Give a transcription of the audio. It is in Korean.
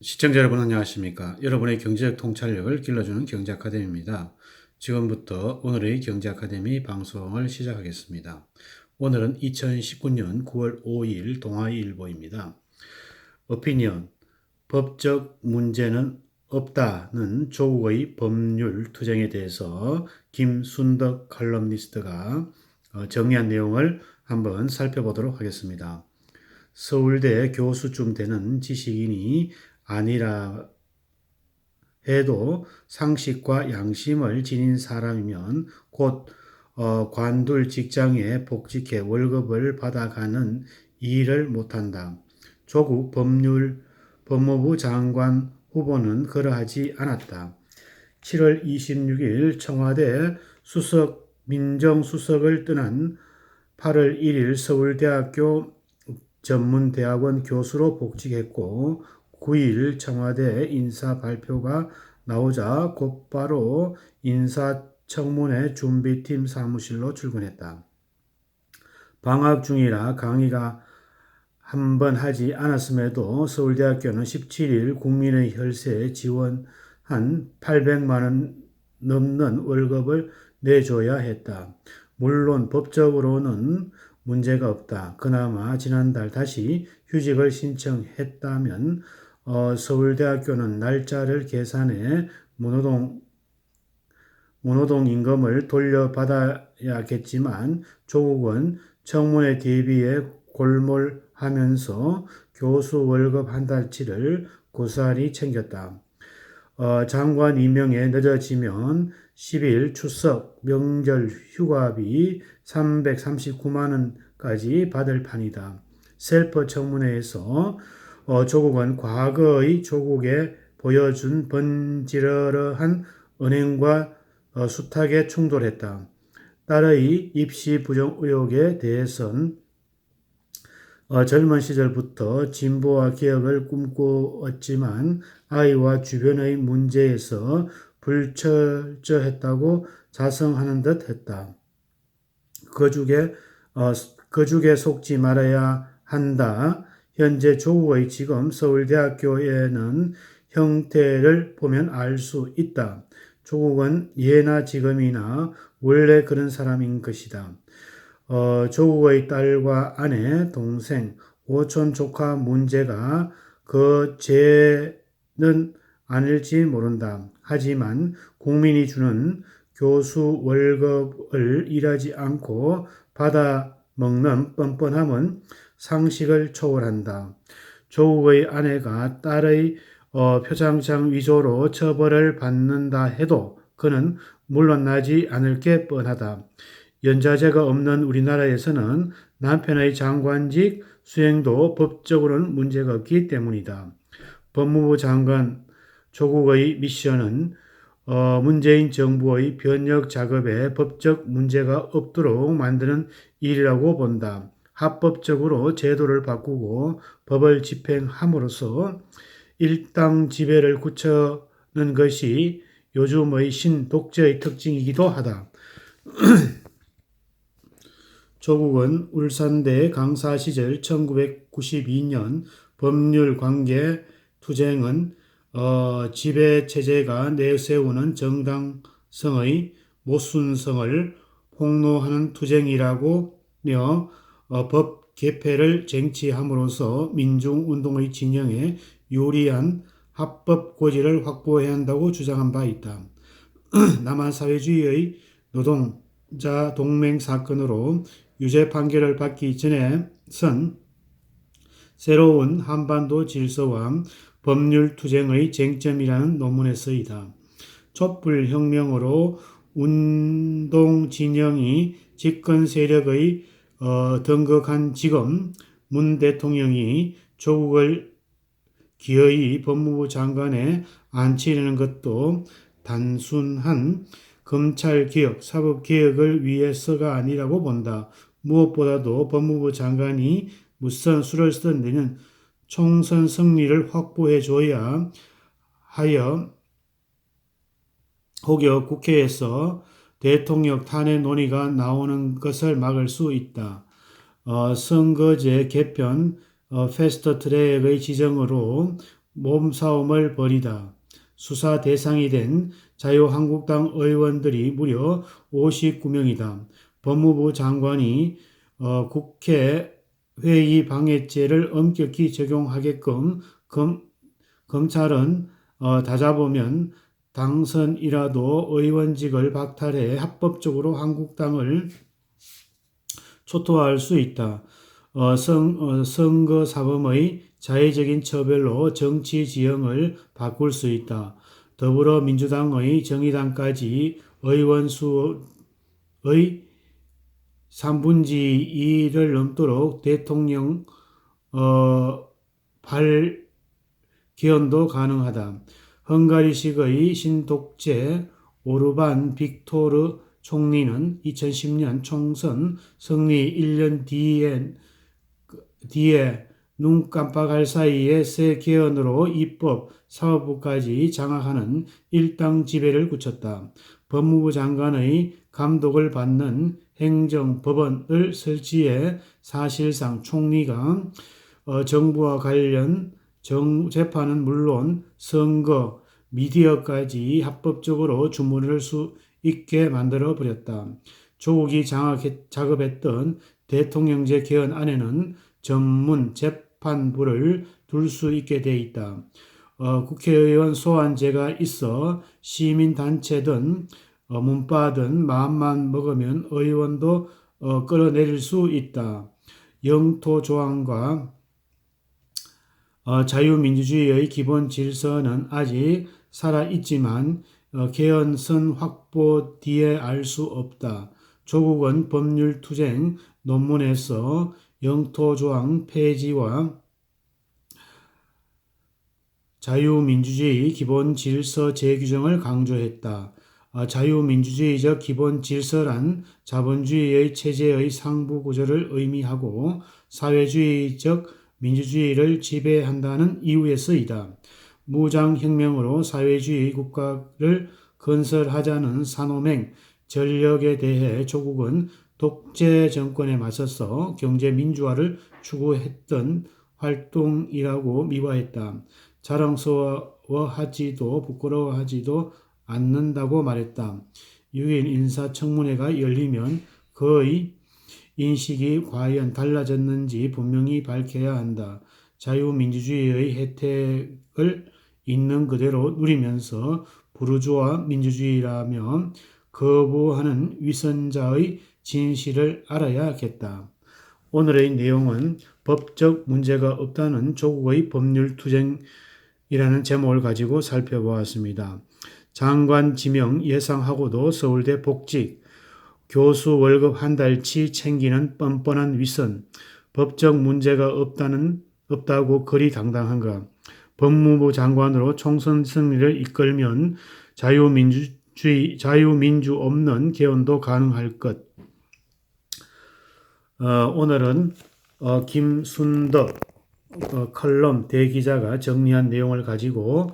시청자 여러분 안녕하십니까? 여러분의 경제적 통찰력을 길러주는 경제아카데미입니다. 지금부터 오늘의 경제아카데미 방송을 시작하겠습니다. 오늘은 2019년 9월 5일 동아일보입니다. 오피니언, 법적 문제는 없다는 조국의 법률 투쟁에 대해서 김순덕 칼럼니스트가 정리한 내용을 한번 살펴보도록 하겠습니다. 서울대 교수쯤 되는 지식인이 아니라 해도 상식과 양심을 지닌 사람이면 곧 관둘 직장에 복직해 월급을 받아가는 일을 못한다. 조국 법무부 장관 후보는 그러하지 않았다. 7월 26일 청와대 민정수석을 떠난 8월 1일 서울대학교 전문대학원 교수로 복직했고 9일 청와대 인사 발표가 나오자 곧바로 인사청문회 준비팀 사무실로 출근했다. 방학 중이라 강의가 한 번 하지 않았음에도 서울대학교는 17일 국민의 혈세에 지원한 800만 원 넘는 월급을 내줘야 했다. 물론 법적으로는 문제가 없다. 그나마 지난달 다시 휴직을 신청했다면 서울대학교는 날짜를 계산해 문호동 임금을 돌려받아야겠지만 조국은 청문회 대비에 골몰하면서 교수 월급 한 달치를 고스란히 챙겼다. 장관 임명에 늦어지면 10일 추석 명절 휴가비 339만 원까지 받을 판이다. 셀프 청문회에서 조국은 과거의 조국에 보여준 번지르르한 은행과 숱하게 충돌했다. 딸의 입시 부정 의혹에 대해선 젊은 시절부터 진보와 개혁을 꿈꾸었지만 아이와 주변의 문제에서 불철저했다고 자성하는 듯 했다. 거죽에 속지 말아야 한다. 현재 조국의 지금 서울대학교에는 형태를 보면 알 수 있다. 조국은 예나 지금이나 원래 그런 사람인 것이다. 조국의 딸과 아내, 동생, 오촌, 조카 문제가 그 죄는 아닐지 모른다. 하지만 국민이 주는 교수 월급을 일하지 않고 받아 먹는 뻔뻔함은 상식을 초월한다. 조국의 아내가 딸의 표창장 위조로 처벌을 받는다 해도 그는 물러나지 않을 게 뻔하다. 연좌제가 없는 우리나라에서는 남편의 장관직 수행도 법적으로는 문제가 없기 때문이다. 법무부 장관 조국의 미션은 문재인 정부의 변혁 작업에 법적 문제가 없도록 만드는 일이라고 본다. 합법적으로 제도를 바꾸고 법을 집행함으로써 일당 지배를 굳혀는 것이 요즘의 신독재의 특징이기도 하다. 조국은 울산대 강사 시절 1992년 법률 관계 투쟁은 지배체제가 내세우는 정당성의 모순성을 폭로하는 투쟁이라고며 법 개폐를 쟁취함으로써 민중운동의 진영에 유리한 합법 고지를 확보해야 한다고 주장한 바 있다. 남한사회주의의 노동자 동맹 사건으로 유죄 판결을 받기 전에 선 새로운 한반도 질서와 법률 투쟁의 쟁점이라는 논문에 쓰이다. 촛불혁명으로 운동 진영이 집권 세력의 등극한 지금 문 대통령이 조국을 기어이 법무부 장관에 앉히려는 것도 단순한 검찰개혁, 사법개혁을 위해서가 아니라고 본다. 무엇보다도 법무부 장관이 무슨 수를 쓰든 내년 총선 승리를 확보해줘야 하여 혹여 국회에서 대통령 탄핵 논의가 나오는 것을 막을 수 있다. 선거제 개편 패스트트랙의 지정으로 몸싸움을 벌이다. 수사 대상이 된 자유한국당 의원들이 무려 59명이다. 법무부 장관이 국회 회의 방해죄를 엄격히 적용하게끔 검찰은 다잡으면 당선이라도 의원직을 박탈해 합법적으로 한국당을 초토화할 수 있다. 선거사범의 자의적인 처벌로 정치 지형을 바꿀 수 있다. 더불어민주당의 정의당까지 의원 수의 3분의 2를 넘도록 대통령 발기원도 가능하다. 헝가리식의 신독재 오르반 빅토르 총리는 2010년 총선 승리 1년 뒤에 눈 깜빡할 사이에 새 개헌으로 입법, 사법부까지 장악하는 일당 지배를 굳혔다. 법무부 장관의 감독을 받는 행정법원을 설치해 사실상 총리가 정부와 관련 재판은 물론 선거, 미디어까지 합법적으로 주문할 수 있게 만들어 버렸다. 조국이 작업했던 대통령제 개헌 안에는 전문 재판부를 둘 수 있게 돼 있다. 국회의원 소환제가 있어 시민단체든 문바든 마음만 먹으면 의원도 끌어내릴 수 있다. 영토조항과 자유민주주의의 기본 질서는 아직 살아있지만 개헌선 확보 뒤에 알 수 없다. 조국은 법률투쟁 논문에서 영토조항 폐지와 자유민주주의 기본 질서 재규정을 강조했다. 자유민주주의적 기본 질서란 자본주의의 체제의 상부 구조를 의미하고 사회주의적 민주주의를 지배한다는 이유에 쓰이다. 무장혁명으로 사회주의 국가를 건설하자는 산호맹 전력에 대해 조국은 독재 정권에 맞서서 경제 민주화를 추구했던 활동이라고 미화했다. 자랑스러워하지도 부끄러워하지도 않는다고 말했다. 6일 인사청문회가 열리면 그의 인식이 과연 달라졌는지 분명히 밝혀야 한다. 자유민주주의의 혜택을 있는 그대로 누리면서 부르주아 민주주의라며 거부하는 위선자의 진실을 알아야겠다. 오늘의 내용은 법적 문제가 없다는 조국의 법률투쟁이라는 제목을 가지고 살펴보았습니다. 장관 지명 예상하고도 서울대 복직, 교수 월급 한 달치 챙기는 뻔뻔한 위선, 법적 문제가 없다고 그리 당당한가, 법무부 장관으로 총선 승리를 이끌면 자유민주 없는 개헌도 가능할 것. 오늘은 김순덕 컬럼 대기자가 정리한 내용을 가지고